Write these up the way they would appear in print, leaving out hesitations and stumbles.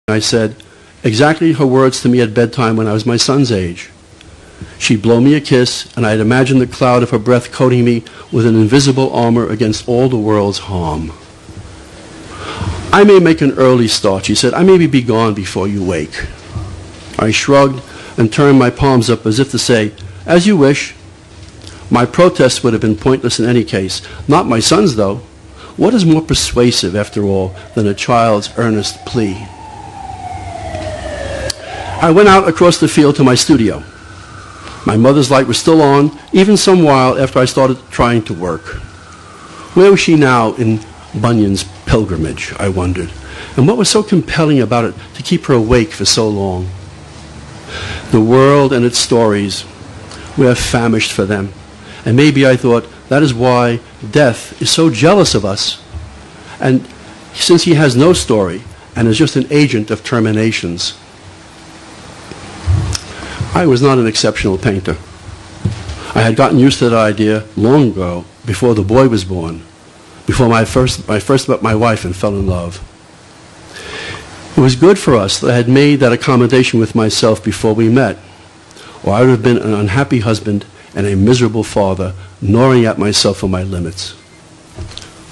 I said, exactly her words to me at bedtime when I was my son's age. She'd blow me a kiss, and I'd imagine the cloud of her breath coating me with an invisible armor against all the world's harm. I may make an early start, she said. I may be gone before you wake. I shrugged and turned my palms up as if to say, as you wish. My protest would have been pointless in any case. Not my son's, though. What is more persuasive, after all, than a child's earnest plea? I went out across the field to my studio. My mother's light was still on, even some while after I started trying to work. Where was she now in Bunyan's pilgrimage, I wondered, and what was so compelling about it to keep her awake for so long? The world and its stories, we are famished for them, and maybe I thought that is why death is so jealous of us, and since he has no story and is just an agent of terminations. I was not an exceptional painter. I had gotten used to that idea long ago, before the boy was born, before I first met my wife and fell in love. It was good for us that I had made that accommodation with myself before we met, or I would have been an unhappy husband and a miserable father, gnawing at myself for my limits.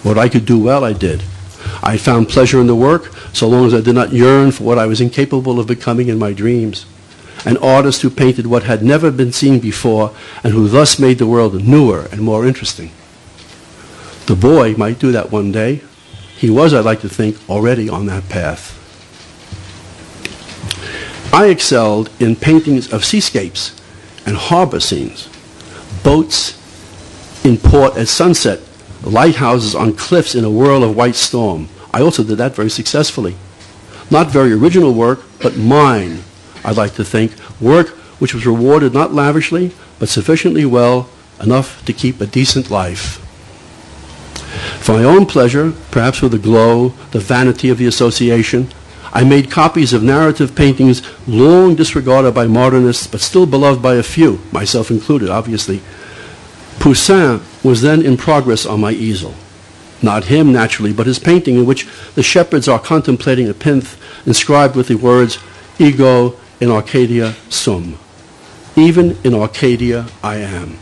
What I could do well, I did. I found pleasure in the work, so long as I did not yearn for what I was incapable of becoming in my dreams. An artist who painted what had never been seen before and who thus made the world newer and more interesting. The boy might do that one day. He was, I'd like to think, already on that path. I excelled in paintings of seascapes and harbor scenes, boats in port at sunset, lighthouses on cliffs in a whirl of white storm. I also did that very successfully. Not very original work, but mine, I'd like to think, work which was rewarded not lavishly, but sufficiently well, enough to keep a decent life. For my own pleasure, perhaps with the glow, the vanity of the association, I made copies of narrative paintings long disregarded by modernists, but still beloved by a few, myself included, obviously. Poussin was then in progress on my easel. Not him, naturally, but his painting in which the shepherds are contemplating a plinth inscribed with the words, Ego in Arcadia sum. Even in Arcadia I am.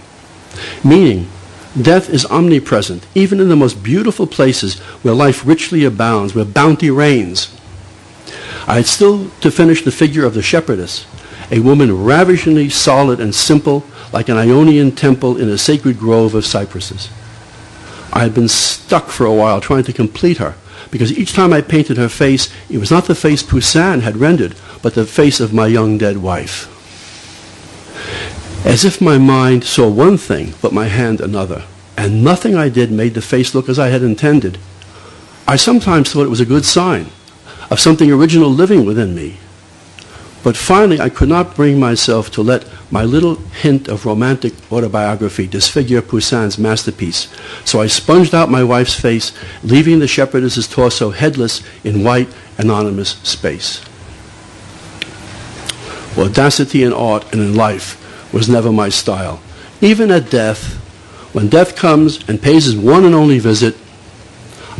Meaning, death is omnipresent, even in the most beautiful places where life richly abounds, where bounty reigns. I had still to finish the figure of the shepherdess, a woman ravishingly solid and simple, like an Ionian temple in a sacred grove of cypresses. I had been stuck for a while trying to complete her, because each time I painted her face, it was not the face Poussin had rendered, but the face of my young dead wife. As if my mind saw one thing, but my hand another, and nothing I did made the face look as I had intended. I sometimes thought it was a good sign of something original living within me. But finally, I could not bring myself to let my little hint of romantic autobiography disfigure Poussin's masterpiece. So I sponged out my wife's face, leaving the shepherdess's torso headless in white, anonymous space. Audacity in art and in life was never my style. Even at death, when death comes and pays his one and only visit,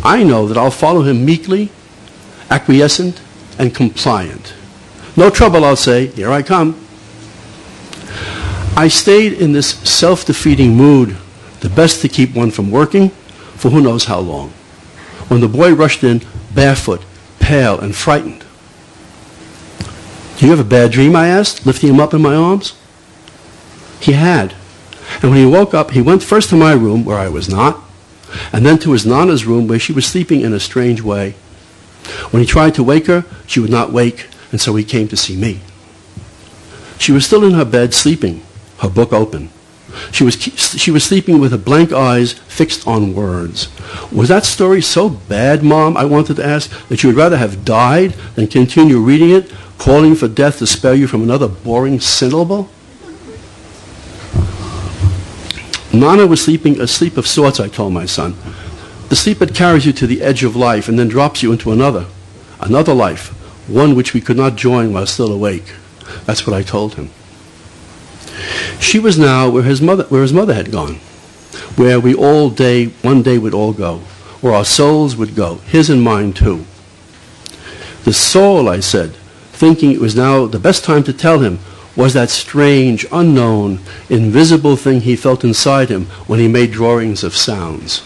I know that I'll follow him meekly, acquiescent, and compliant. No trouble, I'll say, here I come. I stayed in this self-defeating mood, the best to keep one from working, for who knows how long, when the boy rushed in, barefoot, pale, and frightened. Do you have a bad dream, I asked, lifting him up in my arms. He had. And when he woke up, he went first to my room, where I was not, and then to his Nana's room, where she was sleeping in a strange way. When he tried to wake her, she would not wake, and so he came to see me. She was still in her bed, sleeping, her book open. She was sleeping with her blank eyes fixed on words. Was that story so bad, Mom, I wanted to ask, that you would rather have died than continue reading it, calling for death to spare you from another boring syllable? Nana was sleeping a sleep of sorts, I told my son. The sleep that carries you to the edge of life and then drops you into another life, one which we could not join while still awake. That's what I told him. She was now where his mother had gone, where we one day would all go, where our souls would go, his and mine too. The soul, I said, thinking it was now the best time to tell him, was that strange, unknown, invisible thing he felt inside him when he made drawings of sounds.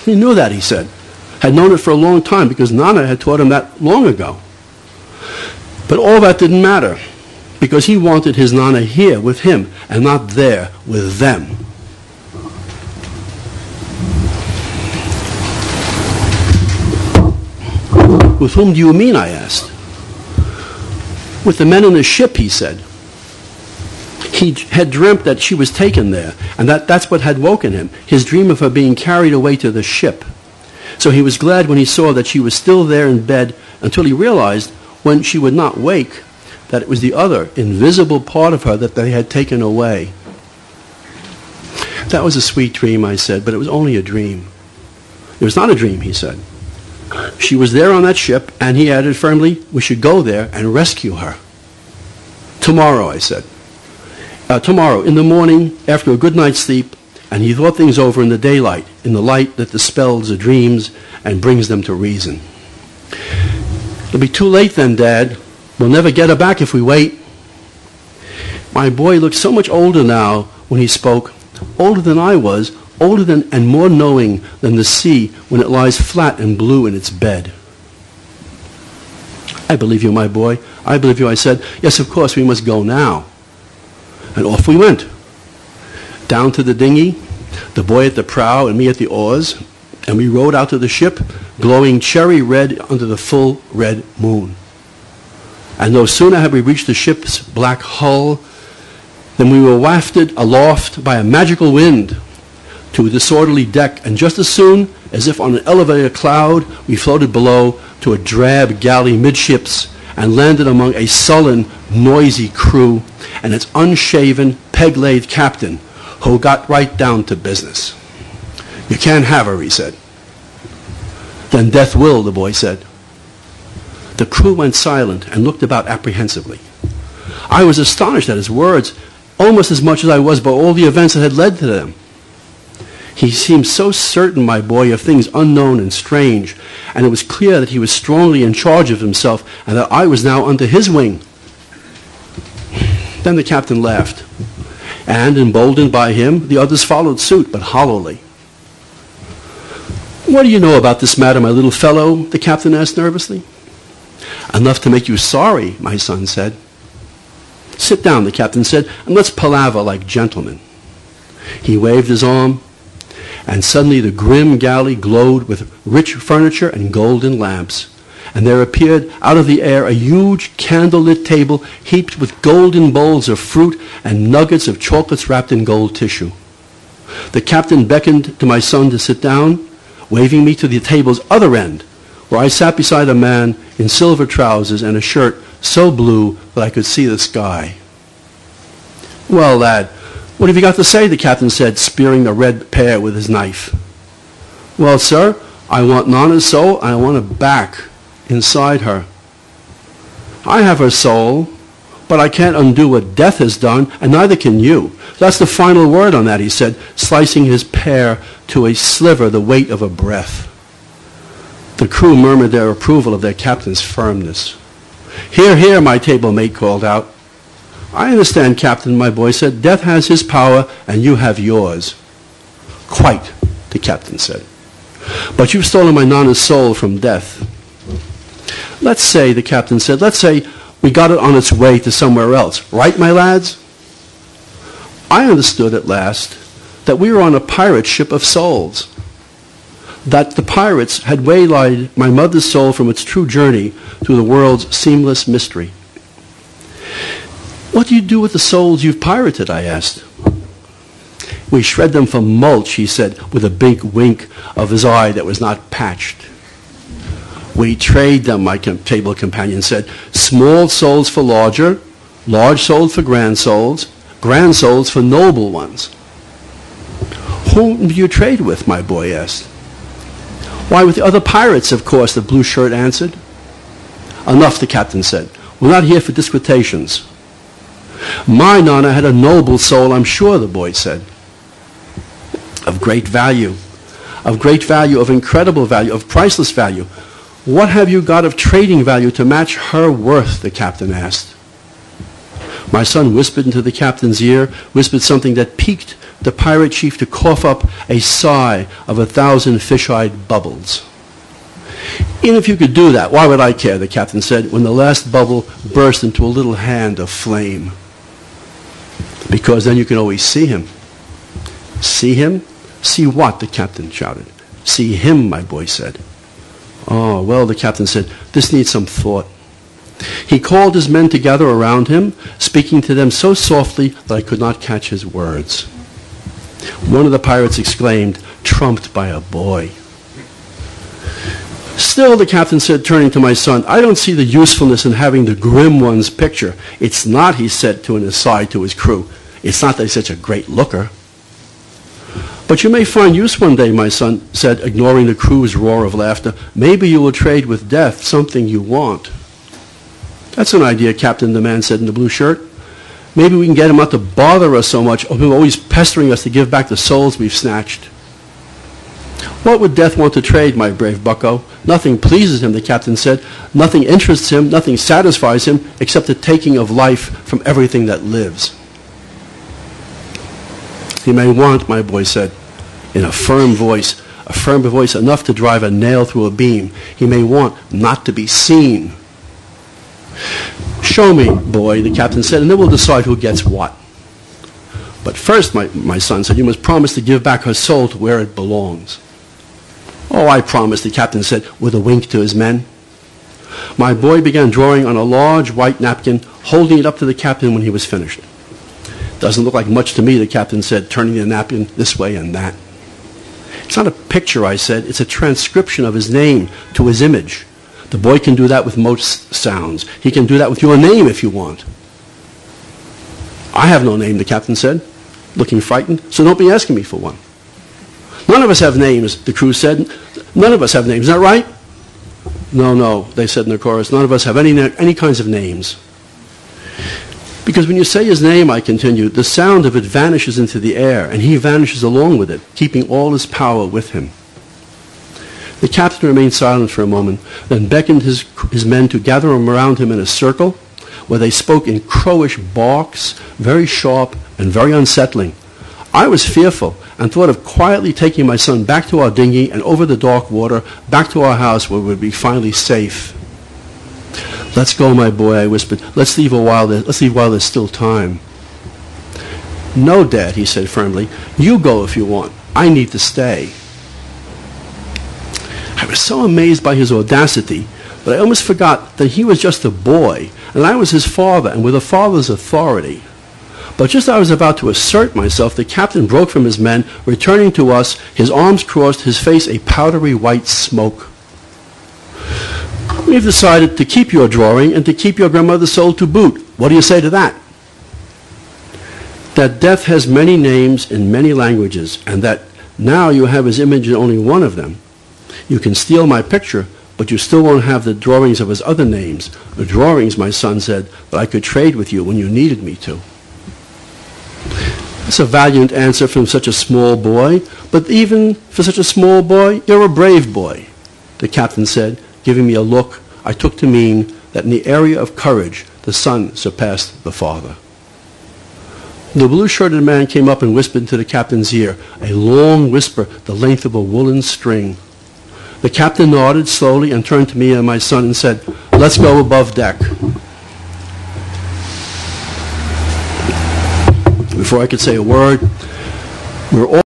He knew that, he said. Had known it for a long time because Nana had taught him that long ago. But all that didn't matter because he wanted his Nana here with him and not there with them. With whom do you mean, I asked. With the men in the ship, he said. He had dreamt that she was taken there, and that's what had woken him, his dream of her being carried away to the ship. So he was glad when he saw that she was still there in bed until he realized, when she would not wake, that it was the other, invisible part of her that they had taken away. That was a sweet dream, I said, but it was only a dream. It was not a dream, he said. She was there on that ship, and he added firmly, we should go there and rescue her. Tomorrow, I said. Tomorrow, in the morning, after a good night's sleep, and he thought things over in the daylight, in the light that dispels the dreams and brings them to reason. It'll be too late then, Dad. We'll never get her back if we wait. My boy looked so much older now when he spoke, older than I was, older than and more knowing than the sea when it lies flat and blue in its bed. I believe you, my boy. I believe you, I said. Yes, of course, we must go now. And off we went. Down to the dinghy, the boy at the prow and me at the oars, and we rowed out to the ship, glowing cherry red under the full red moon. And no sooner had we reached the ship's black hull than we were wafted aloft by a magical wind to a disorderly deck, and just as soon as if on an elevated cloud, we floated below to a drab galley midships and landed among a sullen, noisy crew and its unshaven, peg-laid captain, who got right down to business. You can't have her, he said. Then death will, the boy said. The crew went silent and looked about apprehensively. I was astonished at his words, almost as much as I was by all the events that had led to them. He seemed so certain, my boy, of things unknown and strange, and it was clear that he was strongly in charge of himself and that I was now under his wing. Then the captain laughed, and, emboldened by him, the others followed suit, but hollowly. What do you know about this matter, my little fellow? The captain asked nervously. Enough to make you sorry, my son said. Sit down, the captain said, and let's palaver like gentlemen. He waved his arm, and suddenly the grim galley glowed with rich furniture and golden lamps, and there appeared out of the air a huge candle-lit table heaped with golden bowls of fruit and nuggets of chocolates wrapped in gold tissue. The captain beckoned to my son to sit down, waving me to the table's other end, where I sat beside a man in silver trousers and a shirt so blue that I could see the sky. Well, lad, what have you got to say? The captain said, spearing the red pear with his knife. Well, sir, I want Nana's soul, and I want it back inside her. I have her soul, but I can't undo what death has done, and neither can you. That's the final word on that, he said, slicing his pear to a sliver the weight of a breath. The crew murmured their approval of their captain's firmness. Hear, hear, my table mate called out. I understand, Captain, my boy said. Death has his power, and you have yours. Quite, the captain said. But you've stolen my Nana's soul from death. Let's say, the captain said, let's say we got it on its way to somewhere else. Right, my lads? I understood at last that we were on a pirate ship of souls. That the pirates had waylaid my mother's soul from its true journey through the world's seamless mystery. What do you do with the souls you've pirated? I asked. We shred them for mulch, he said, with a big wink of his eye that was not patched. We trade them, my table companion said. Small souls for larger, large souls for grand souls for noble ones. Whom do you trade with, my boy asked. Why, with the other pirates, of course, the blue shirt answered. Enough, the captain said. We're not here for disputations. My Nana had a noble soul, I'm sure, the boy said. Of great value, of incredible value, of priceless value. "What have you got of trading value to match her worth?" the captain asked. My son whispered into the captain's ear, whispered something that piqued the pirate chief to cough up a sigh of 1,000 fish-eyed bubbles. "Even if you could do that, why would I care?" the captain said, when the last bubble burst into a little hand of flame. "Because then you can always see him." "See him? See what?" the captain shouted. "See him," my boy said. "Oh, well," the captain said, "this needs some thought." He called his men together around him, speaking to them so softly that I could not catch his words. One of the pirates exclaimed, "Trumped by a boy." "Still," the captain said, turning to my son, "I don't see the usefulness in having the grim one's picture. It's not," he said to an aside to his crew, "it's not that he's such a great looker." "But you may find use one day," my son said, ignoring the crew's roar of laughter. "Maybe you will trade with death something you want." "That's an idea, Captain," the man said in the blue shirt. "Maybe we can get him not to bother us so much, or him always pestering us to give back the souls we've snatched." "What would death want to trade, my brave bucko? Nothing pleases him," the captain said. "Nothing interests him, nothing satisfies him, except the taking of life from everything that lives." "He may want," my boy said, in a firm voice enough to drive a nail through a beam. "He may want not to be seen." "Show me, boy," the captain said, "and then we'll decide who gets what." "But first," my son said, "you must promise to give back her soul to where it belongs." "Oh, I promise," the captain said with a wink to his men. My boy began drawing on a large white napkin, holding it up to the captain when he was finished. "Doesn't look like much to me," the captain said, turning the napkin this way and that. "It's not a picture," I said. "It's a transcription of his name to his image. The boy can do that with most sounds. He can do that with your name if you want." "I have no name," the captain said, looking frightened, "so don't be asking me for one." "None of us have names," the crew said. "None of us have names, is that right?" "No, no," they said in the chorus. "None of us have any kinds of names." "Because when you say his name," I continued, "the sound of it vanishes into the air, and he vanishes along with it, keeping all his power with him." The captain remained silent for a moment, then beckoned his men to gather around him in a circle, where they spoke in crowish barks, very sharp and very unsettling. I was fearful, and thought of quietly taking my son back to our dinghy and over the dark water, back to our house where we would be finally safe. "Let's go, my boy," I whispered. Let's leave while there's still time." "No, Dad," he said firmly. "You go if you want. I need to stay." I was so amazed by his audacity that I almost forgot that he was just a boy, and I was his father, and with a father's authority. But just as I was about to assert myself, the captain broke from his men, returning to us, his arms crossed, his face a powdery white smoke. "We've decided to keep your drawing and to keep your grandmother's soul to boot. What do you say to that?" "That death has many names in many languages, and that now you have his image in only one of them. You can steal my picture, but you still won't have the drawings of his other names. The drawings," my son said, "that I could trade with you when you needed me to." That's a valiant answer from such a small boy, but even for such a small boy, you're a brave boy, the captain said, giving me a look I took to mean that in the area of courage, the son surpassed the father. The blue-shirted man came up and whispered into the captain's ear, a long whisper the length of a woolen string. The captain nodded slowly and turned to me and my son and said, "Let's go above deck." Before I could say a word, we were all